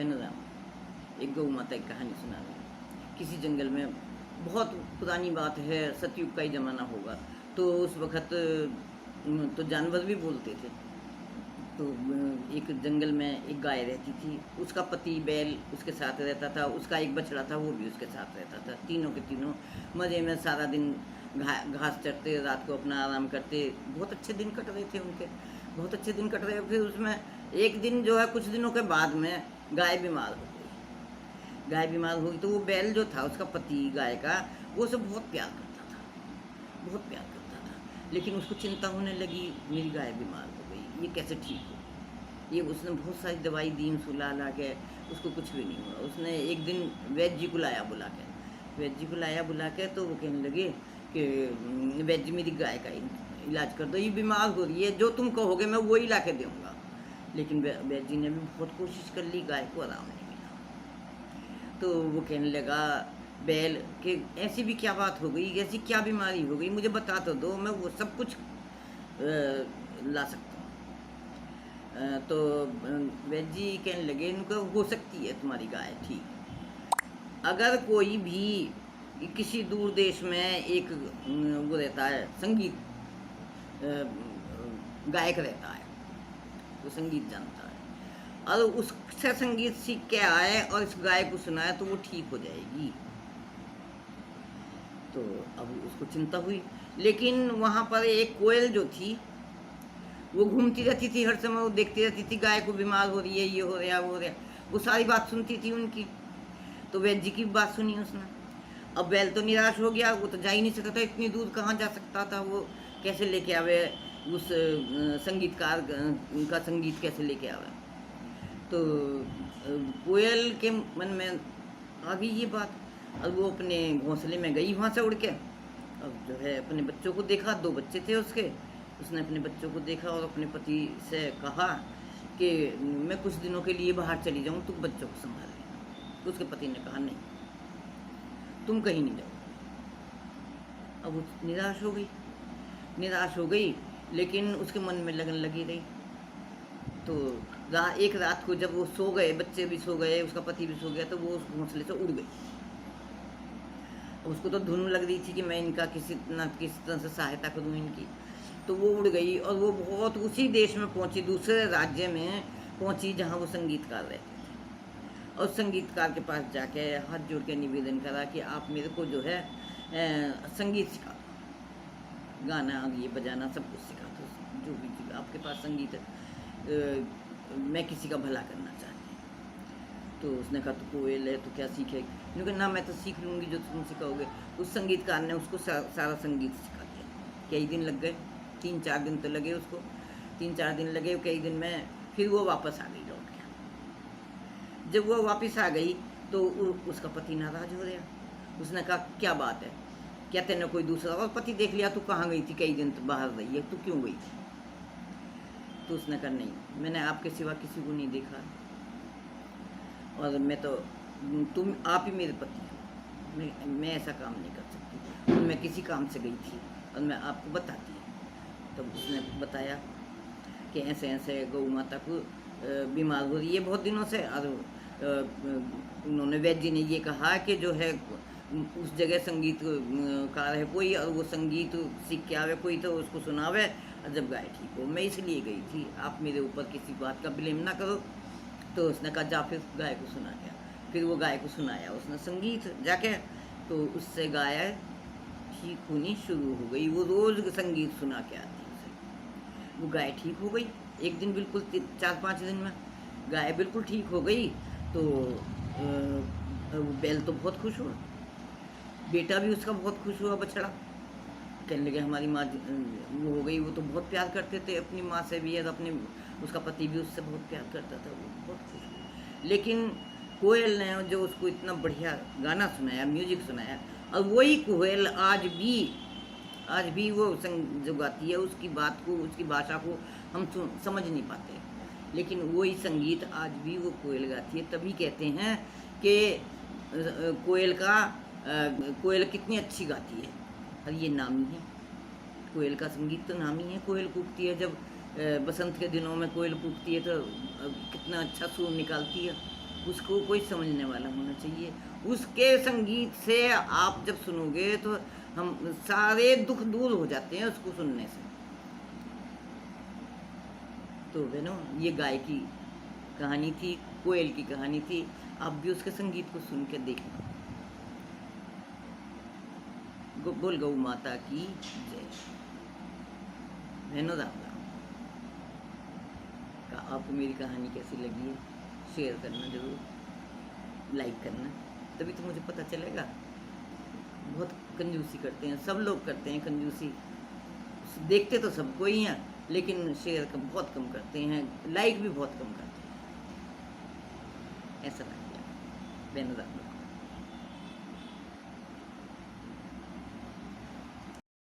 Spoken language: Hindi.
धन्यवाद। एक गौ माता की कहानी सुना रही। किसी जंगल में, बहुत पुरानी बात है, सतयुग का ही ज़माना होगा, तो उस वक़्त तो जानवर भी बोलते थे। तो एक जंगल में एक गाय रहती थी, उसका पति बैल उसके साथ रहता था, उसका एक बछड़ा था वो भी उसके साथ रहता था। तीनों के तीनों मज़े में सारा दिन घास चरते, रात को अपना आराम करते। बहुत अच्छे दिन कट रहे थे उनके, बहुत अच्छे दिन कट रहे। फिर उसमें एक दिन जो है, कुछ दिनों के बाद में गाय बीमार हो गई। गाय बीमार हो गई तो वो बैल जो था, उसका पति गाय का, वो उसे बहुत प्यार करता था, बहुत प्यार करता था। लेकिन उसको चिंता होने लगी, मेरी गाय बीमार हो गई, ये कैसे ठीक हो। ये उसने बहुत सारी दवाई दी, सुला ला के, उसको कुछ भी नहीं हुआ। उसने एक दिन वैद्य जी को लाया बुला के, वैद्य जी को लाया बुला के, तो वो कहने लगे कि वैद्य जी मेरी गाय का इलाज कर दो, ये बीमार हो रही है, जो तुम कहोगे मैं वही ला के दूँगा। लेकिन वैद्य जी ने भी बहुत कोशिश कर ली, गाय को आराम नहीं मिला। तो वो कहने लगा बैल कि ऐसी भी क्या बात हो गई, ऐसी क्या बीमारी हो गई, मुझे बता तो दो, मैं वो सब कुछ ला सकता हूँ। तो वैद्य जी कहने लगे, इनको हो सकती है तुम्हारी गाय ठीक, अगर कोई भी किसी दूर देश में एक वो रहता है, संगीत गायक रहता है, वो संगीत जानता है, और उससे संगीत सीख के आए और इस गाय को सुनाए तो वो ठीक हो जाएगी। तो अब उसको चिंता हुई। लेकिन वहाँ पर एक कोयल जो थी, वो घूमती रहती थी हर समय, वो देखती रहती थी गाय को बीमार हो रही है, ये हो रहा वो हो रहा, वो सारी बात सुनती थी उनकी। तो वैद्य जी की बात सुनी उसने। अब बैल तो निराश हो गया, वो तो जा ही नहीं सकता था, इतनी दूर कहाँ जा सकता था, वो कैसे लेके आवे उस संगीतकार का संगीत कैसे लेके आवे। तो कोयल के मन में आ गई ये बात, और वो अपने घोंसले में गई वहाँ से उड़ के। अब जो है अपने बच्चों को देखा, 2 बच्चे थे उसके, उसने अपने बच्चों को देखा और अपने पति से कहा कि मैं कुछ दिनों के लिए बाहर चली जाऊँ, तुम बच्चों को संभाल लेना। तो उसके पति ने कहा नहीं, तुम कहीं नहीं जाओ। अब वो निराश हो गई, निराश हो गई, लेकिन उसके मन में लगन लगी रही। तो एक रात को जब वो सो गए, बच्चे भी सो गए, उसका पति भी सो गया, तो वो उस घोंसले से उड़ गई। उसको तो धुन लग रही थी कि मैं इनका किसी तरह से सहायता करूँ इनकी। तो वो उड़ गई और वो बहुत उसी देश में पहुंची, दूसरे राज्य में पहुंची जहां वो संगीतकार रहते थे। और संगीतकार के पास जाके हाथ जोड़ के निवेदन करा कि आप मेरे को जो है संगीत सिखा दो, गाना ये बजाना सब कुछ सिखा दो, जो भी आपके पास संगीत है, मैं किसी का भला करना चाहती हूँ। तो उसने कहा तो कोयल है तो क्या सीखेगी, उन्होंने कहा ना मैं तो सीख लूँगी जो तुम सिखाओगे। उस संगीतकार ने उसको सारा संगीत सिखा दिया। कई दिन लग गए, 3-4 दिन तो लगे उसको, 3-4 दिन लगे। कई दिन में फिर वो वापस आ गई लौट के। जब वो वापस आ गई तो उसका पति नाराज हो गया। उसने कहा क्या बात है, क्या तेने कोई दूसरा और पति देख लिया, तू कहाँ गई थी, कई दिन तो बाहर रही है, तू क्यों गई थी। तो उसने कहा नहीं, मैंने आपके सिवा किसी को नहीं देखा, और मैं तो तुम आप ही मेरे पति हो, मैं ऐसा काम नहीं कर सकती। तो मैं किसी काम से गई थी और मैं आपको बताती हूँ। तब उसने बताया कि ऐसे ऐसे गौ माता को बीमार हो रही है बहुत दिनों से, और उन्होंने वैद्य जी ने ये कहा कि जो है उस जगह संगीतकार है कोई, और वो संगीत सीख के आवे कोई तो उसको सुनावे, और जब गाय ठीक हो। मैं इसलिए गई थी, आप मेरे ऊपर किसी बात का ब्लेम ना करो। तो उसने कहा जा, फिर गाय को सुना गया। फिर वो गाय को सुनाया उसने संगीत जाके, तो उससे गाय ठीक होनी शुरू हो गई। वो रोज़ संगीत सुना के आती उसे, वो गाय ठीक हो गई। एक दिन बिल्कुल 4-5 दिन में गाय बिल्कुल ठीक हो गई। तो बैल तो बहुत खुश हुआ, बेटा भी उसका बहुत खुश हुआ, बछड़ा। कहने लगे हमारी माँ वो हो गई, वो तो बहुत प्यार करते थे अपनी माँ से भी, और अपने उसका पति भी उससे बहुत प्यार करता था, वो बहुत खुश हुआ। लेकिन कोयल ने जो उसको इतना बढ़िया गाना सुनाया, म्यूजिक सुनाया, और वही कोयल आज भी वो जो गाती है, उसकी बात को, उसकी भाषा को हम समझ नहीं पाते, लेकिन वही संगीत आज भी वो कोयल गाती है। तभी कहते हैं कि कोयल कितनी अच्छी गाती है, और ये नामी है, कोयल का संगीत तो नामी है। कोयल कूकती है, जब बसंत के दिनों में कोयल कूकती है तो कितना अच्छा सुर निकालती है। उसको कोई समझने वाला होना चाहिए। उसके संगीत से आप जब सुनोगे तो हम सारे दुख दूर हो जाते हैं उसको सुनने से। तो बहनों, ये गाय की कहानी थी, कोयल की कहानी थी। आप भी उसके संगीत को सुन के देखना। बोल गौ माता की जय। बहनों, राम राम। आपको मेरी कहानी कैसी लगी है शेयर करना जरूर, लाइक करना, तभी तो मुझे पता चलेगा। बहुत कंजूसी करते हैं, सब लोग करते हैं कंजूसी, देखते तो सबको ही हैं लेकिन शेयर बहुत कम करते हैं, लाइक भी बहुत कम करते हैं। ऐसा लग गया।